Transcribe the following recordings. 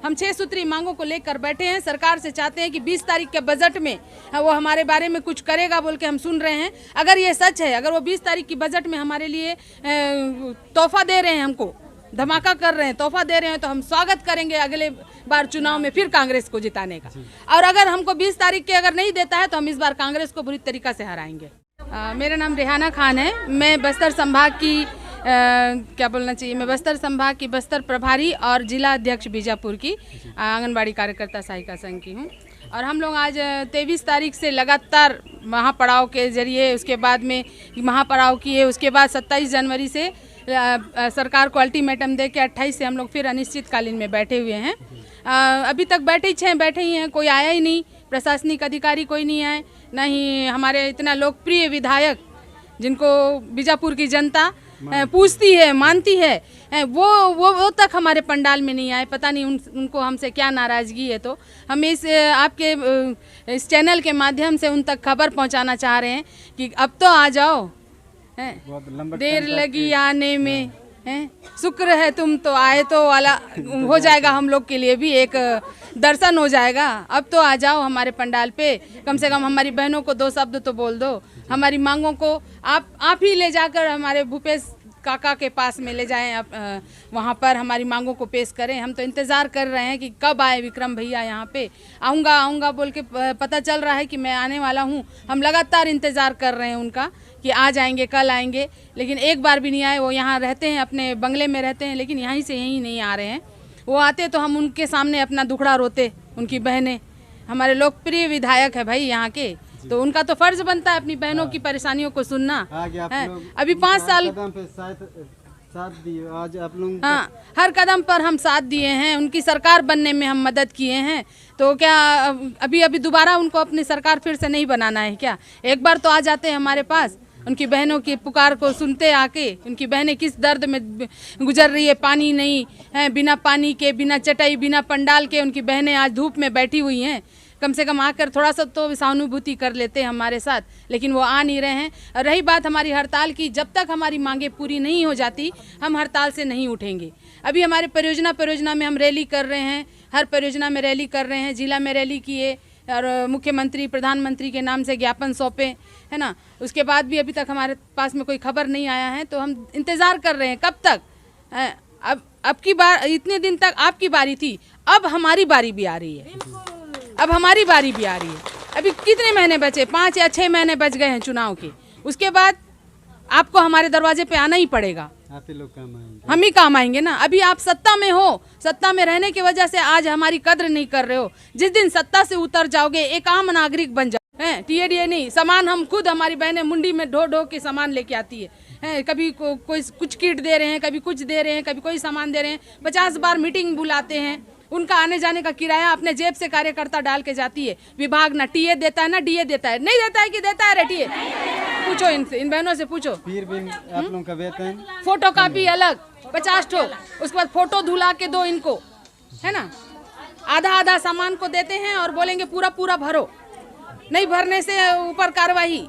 हम 6 सूत्री मांगों को लेकर बैठे हैं। सरकार से चाहते हैं कि 20 तारीख के बजट में वो हमारे बारे में कुछ करेगा बोल के हम सुन रहे हैं। अगर ये सच है, अगर वो 20 तारीख की बजट में हमारे लिए तोहफा दे रहे हैं, हमको धमाका कर रहे हैं, तोहफा दे रहे हैं, तो हम स्वागत करेंगे अगले बार चुनाव में फिर कांग्रेस को जिताने का। और अगर हमको 20 तारीख के अगर नहीं देता है तो हम इस बार कांग्रेस को बुरी तरीका से हराएंगे। मेरा नाम रेहाना खान है। मैं बस्तर संभाग की क्या बोलना चाहिए, मैं बस्तर संभाग की बस्तर प्रभारी और जिला अध्यक्ष बीजापुर की आंगनबाड़ी कार्यकर्ता सहायिका संघ की हूँ। और हम लोग आज 23 तारीख से लगातार महापड़ाव के जरिए, उसके बाद में महापड़ाव किए, उसके बाद 27 जनवरी से सरकार को अल्टीमेटम दे के 28 से हम लोग फिर अनिश्चितकालीन में बैठे हुए हैं। अभी तक बैठे ही हैं, कोई आया ही नहीं, प्रशासनिक अधिकारी कोई नहीं आए, ना ही हमारे इतना लोकप्रिय विधायक जिनको बीजापुर की जनता पूछती है, मानती है, वो तक हमारे पंडाल में नहीं आए। पता नहीं उनको हमसे क्या नाराज़गी है। तो हम इस आपके इस चैनल के माध्यम से उन तक खबर पहुंचाना चाह रहे हैं कि अब तो आ जाओ, देर लगी आने में, शुक्र है तुम तो आए, तो वाला हो जाएगा, हम लोग के लिए भी एक दर्शन हो जाएगा। अब तो आ जाओ हमारे पंडाल पे, कम से कम हमारी बहनों को 2 शब्द तो बोल दो। हमारी मांगों को आप ही ले जाकर हमारे भूपेश काका के पास में ले जाएं, वहाँ पर हमारी मांगों को पेश करें। हम तो इंतज़ार कर रहे हैं कि कब आए विक्रम भैया यहाँ पे। आऊँगा बोल के पता चल रहा है कि मैं आने वाला हूँ। हम लगातार इंतज़ार कर रहे हैं उनका कि आ जाएंगे, कल आएंगे, लेकिन एक बार भी नहीं आए। वो यहाँ रहते हैं, अपने बंगले में रहते हैं, लेकिन यहीं से यहीं नहीं आ रहे हैं। वो आते तो हम उनके सामने अपना दुखड़ा रोते। उनकी बहनें हमारे लोकप्रिय विधायक है भाई यहाँ के, तो उनका तो फर्ज बनता है अपनी बहनों की परेशानियों को सुनना। अभी 5 साल साथ दिए आज आप लोग। हाँ, हर कदम पर हम साथ दिए हैं, उनकी सरकार बनने में हम मदद किए हैं। तो क्या अभी दोबारा उनको अपनी सरकार फिर से नहीं बनाना है क्या? एक बार तो आ जाते हैं हमारे पास, उनकी बहनों की पुकार को सुनते आके। उनकी बहनें किस दर्द में गुजर रही है, पानी नहीं है, बिना पानी के, बिना चटाई, बिना पंडाल के उनकी बहनें आज धूप में बैठी हुई हैं। कम से कम आकर थोड़ा सा तो सहानुभूति कर लेते हैं हमारे साथ, लेकिन वो आ नहीं रहे हैं। और रही बात हमारी हड़ताल की, जब तक हमारी मांगें पूरी नहीं हो जाती हम हड़ताल से नहीं उठेंगे। अभी हमारे परियोजना में हम रैली कर रहे हैं, हर परियोजना में रैली कर रहे हैं। जिला में रैली किए और मुख्यमंत्री, प्रधानमंत्री के नाम से ज्ञापन सौंपे, है ना। उसके बाद भी अभी तक हमारे पास में कोई खबर नहीं आया है, तो हम इंतज़ार कर रहे हैं कब तक। अब की बार, इतने दिन तक आपकी बारी थी, अब हमारी बारी भी आ रही है। अब हमारी बारी भी आ रही है। अभी कितने महीने बचे, 5 या 6 महीने बच गए हैं चुनाव के। उसके बाद आपको हमारे दरवाजे पे आना ही पड़ेगा। आप ही लोग काम आएंगे, हम ही काम आएंगे ना। अभी आप सत्ता में हो, सत्ता में रहने की वजह से आज हमारी कद्र नहीं कर रहे हो। जिस दिन सत्ता से उतर जाओगे, एक आम नागरिक बन जाओ, टीएडीए नहीं, सामान हम खुद, हमारी बहनें मुंडी में ढो के सामान लेके आती है। कभी कोई कुछ किट दे रहे हैं, कभी कुछ दे रहे हैं, कभी कोई सामान दे रहे हैं। 50 बार मीटिंग बुलाते हैं, उनका आने जाने का किराया अपने जेब से कार्यकर्ता डाल के जाती है। विभाग ना टीए देता है ना डीए देता है। नहीं देता है कि देता है रे टीए? पूछो इनसे, इन बहनों से पूछो। फिर भी आप लोगों का वेतन, फोटो कॉपी अलग 50 ठो, उसके बाद फोटो धुला के दो इनको, है ना। आधा सामान को देते हैं और बोलेंगे पूरा भरो, नहीं भरने से ऊपर कार्रवाई।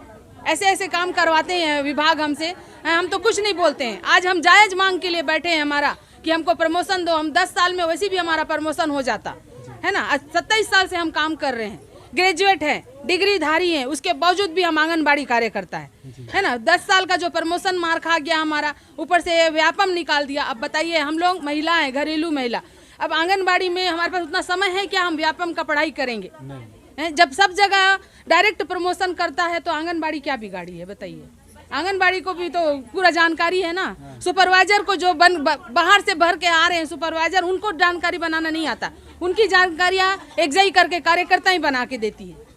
ऐसे काम करवाते हैं विभाग हमसे। हम तो कुछ नहीं बोलते हैं। आज हम जायज मांग के लिए बैठे हैं हमारा कि हमको प्रमोशन दो। हम 10 साल में वैसे भी हमारा प्रमोशन हो जाता है ना। 27 साल से हम काम कर रहे हैं, ग्रेजुएट हैं, डिग्रीधारी हैं, उसके बावजूद भी हम आंगनबाड़ी कार्यकर्ता है ना। 10 साल का जो प्रमोशन मार खा गया हमारा, ऊपर से व्यापम निकाल दिया। अब बताइए, हम लोग महिला हैं, घरेलू महिला, अब आंगनबाड़ी में हमारे पास उतना समय है क्या हम व्यापम का पढ़ाई करेंगे? जब सब जगह डायरेक्ट प्रमोशन करता है तो आंगनबाड़ी क्या बिगाड़ी है बताइए? आंगनबाड़ी को भी तो पूरा जानकारी है ना। सुपरवाइजर को जो बाहर से भर के आ रहे हैं सुपरवाइजर, उनको जानकारी बनाना नहीं आता। उनकी जानकारियाँ एकजाई करके कार्यकर्ता ही बना के देती है।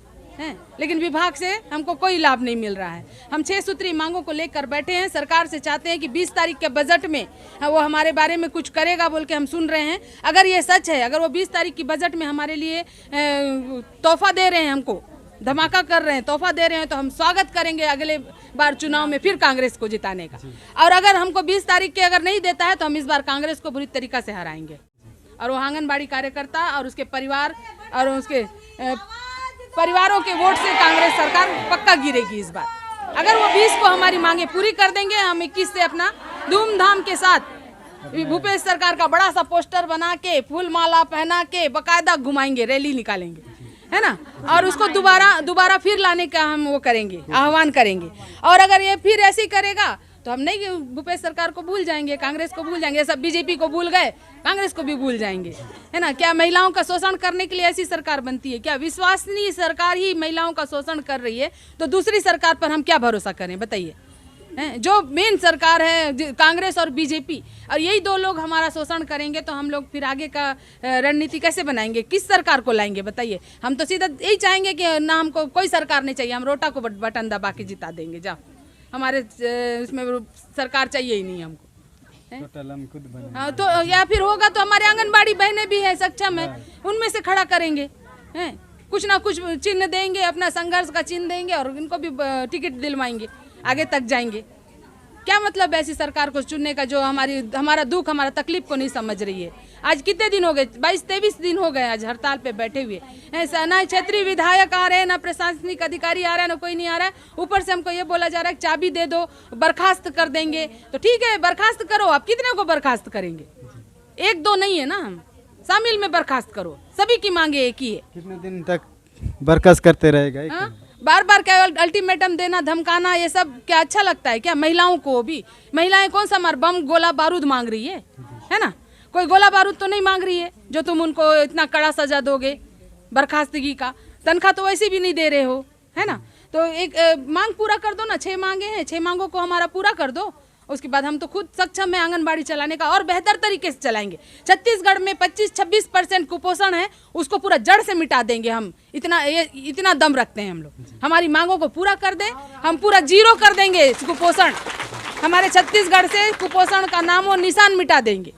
लेकिन विभाग से हमको कोई लाभ नहीं मिल रहा है। हम 6 सूत्री मांगों को लेकर बैठे हैं। सरकार से चाहते हैं कि 20 तारीख के बजट में वो हमारे बारे में कुछ करेगा बोल के हम सुन रहे हैं। अगर ये सच है, अगर वो 20 तारीख की बजट में हमारे लिए तोहफा दे रहे हैं, हमको धमाका कर रहे हैं, तोहफा दे रहे हैं, तो हम स्वागत करेंगे अगले बार चुनाव में फिर कांग्रेस को जिताने का। और अगर हमको 20 तारीख के अगर नहीं देता है तो हम इस बार कांग्रेस को बुरी तरीका से हराएंगे। और वो आंगनबाड़ी कार्यकर्ता और उसके परिवार और उसके परिवारों के वोट से कांग्रेस सरकार पक्का गिरेगी इस बार। अगर वो 20 को हमारी मांगे पूरी कर देंगे, हम 21 से अपना धूमधाम के साथ भूपेश सरकार का बड़ा सा पोस्टर बना के फूल माला पहना के बकायदा घुमाएंगे, रैली निकालेंगे, है ना। और उसको दोबारा फिर लाने का हम वो करेंगे, आह्वान करेंगे। और अगर ये फिर ऐसे ही करेगा तो हम नहीं भूपेश सरकार को भूल जाएंगे, कांग्रेस को भूल जाएंगे। सब बीजेपी को भूल गए, कांग्रेस को भी भूल जाएंगे, है ना। क्या महिलाओं का शोषण करने के लिए ऐसी सरकार बनती है? क्या विश्वसनीय सरकार ही महिलाओं का शोषण कर रही है तो दूसरी सरकार पर हम क्या भरोसा करें, बताइए। जो मेन सरकार है कांग्रेस और बीजेपी, और यही दो लोग हमारा शोषण करेंगे तो हम लोग फिर आगे का रणनीति कैसे बनाएंगे, किस सरकार को लाएंगे, बताइए। हम तो सीधा यही चाहेंगे कि ना हमको कोई सरकार नहीं चाहिए, हम रोटा को बटन दबा के जिता देंगे, जाओ, हमारे इसमें सरकार चाहिए ही नहीं हमको। टोटल हम खुद बने। हाँ, तो या फिर होगा तो हमारे आंगनबाड़ी बहनें भी है, सक्षम है, उनमें से खड़ा करेंगे, हैं, कुछ ना कुछ चिन्ह देंगे, अपना संघर्ष का चिन्ह देंगे और इनको भी टिकट दिलवाएंगे, आगे तक जाएंगे। क्या मतलब ऐसी सरकार को चुनने का जो हमारा दुख, हमारा तकलीफ को नहीं समझ रही है। आज कितने दिन हो गए, 22-23 दिन हो गए आज हड़ताल पे बैठे हुए। ऐसा ना क्षेत्रीय विधायक आ रहे हैं, ना प्रशासनिक अधिकारी आ रहा है, ना कोई नहीं आ रहा है। ऊपर से हमको ये बोला जा रहा है चाबी दे दो, बर्खास्त कर देंगे। तो ठीक है, बर्खास्त करो, आप कितने को बर्खास्त करेंगे? एक दो नहीं है ना, हम शामिल में बर्खास्त करो, सभी की मांगे एक ही है। कितने दिन तक बर्खास्त करते रहेगा? बार बार क्या अल्टीमेटम देना, धमकाना, ये सब क्या अच्छा लगता है क्या महिलाओं को? भी महिलाएं कौन सा मार बम गोला बारूद मांग रही है ना। कोई गोला बारूद तो नहीं मांग रही है जो तुम उनको इतना कड़ा सजा दोगे बर्खास्तगी का। तनख्वाह तो वैसे भी नहीं दे रहे हो, है ना। तो एक मांग पूरा कर दो ना, 6 मांगे हैं, 6 मांगों को हमारा पूरा कर दो। उसके बाद हम तो खुद सक्षम है आंगनबाड़ी चलाने का, और बेहतर तरीके से चलाएंगे। छत्तीसगढ़ में 25-26% कुपोषण है, उसको पूरा जड़ से मिटा देंगे हम। इतना दम रखते हैं हम लोग। हमारी मांगों को पूरा कर दें, हम पूरा 0 कर देंगे कुपोषण। हमारे छत्तीसगढ़ से कुपोषण का नामो निशान मिटा देंगे।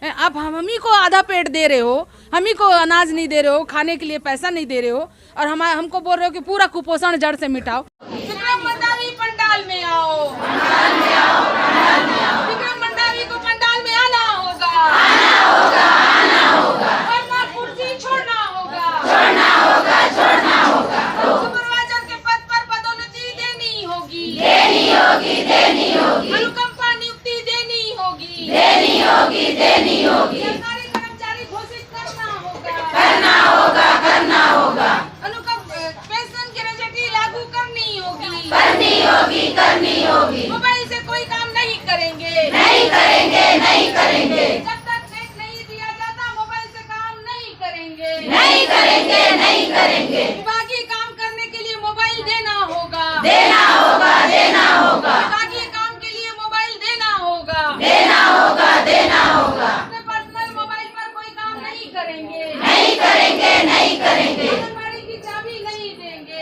आप हम ही को आधा पेट दे रहे हो, हम ही को अनाज नहीं दे रहे हो, खाने के लिए पैसा नहीं दे रहे हो, और हमको बोल रहे हो कि पूरा कुपोषण जड़ से मिटाओ। विक्रम मंडावी पंडाल में आओ, विक्रम मंडावी को पंडाल में आना होगा, वरना कुर्सी छोड़ना होगा। सुपरवाइजर के पद पर पदोन्नति देनी होगी। अनुकंपा नियुक्ति देनी होगी। सरकारी कर्मचारी घोषित करना होगा। पेंशन की रजटी लागू करनी होगी। मोबाइल से कोई काम नहीं करेंगे। जब तक चेक नहीं दिया जाता मोबाइल से काम नहीं करेंगे। विभागीय काम करने के लिए मोबाइल देना होगा। विभागीय काम के लिए मोबाइल देना होगा। अपने पर्सनल मोबाइल पर कोई काम नहीं करेंगे। आंगनबाड़ी की चाबी नहीं देंगे।